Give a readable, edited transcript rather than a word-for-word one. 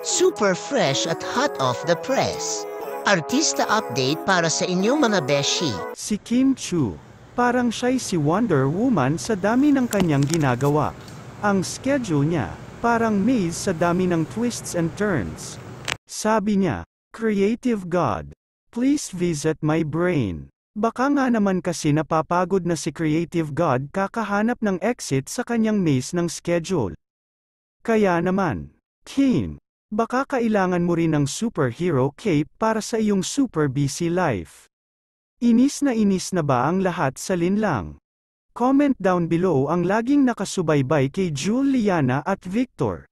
Super fresh at hot off the press. Artista update para sa inyong mga beshi. Si Kim Chu. Parang siya'y si Wonder Woman sa dami ng kanyang ginagawa. Ang schedule niya, parang maze sa dami ng twists and turns. Sabi niya, "Creative God, please visit my brain." Baka nga naman kasi napapagod na si Creative God kakahanap ng exit sa kanyang maze ng schedule. Kaya naman, Kim, baka kailangan mo rin ng superhero cape para sa iyong super busy life. Inis na ba ang lahat sa linlang? Comment down below ang laging nakasubaybay kay Juliana at Victor.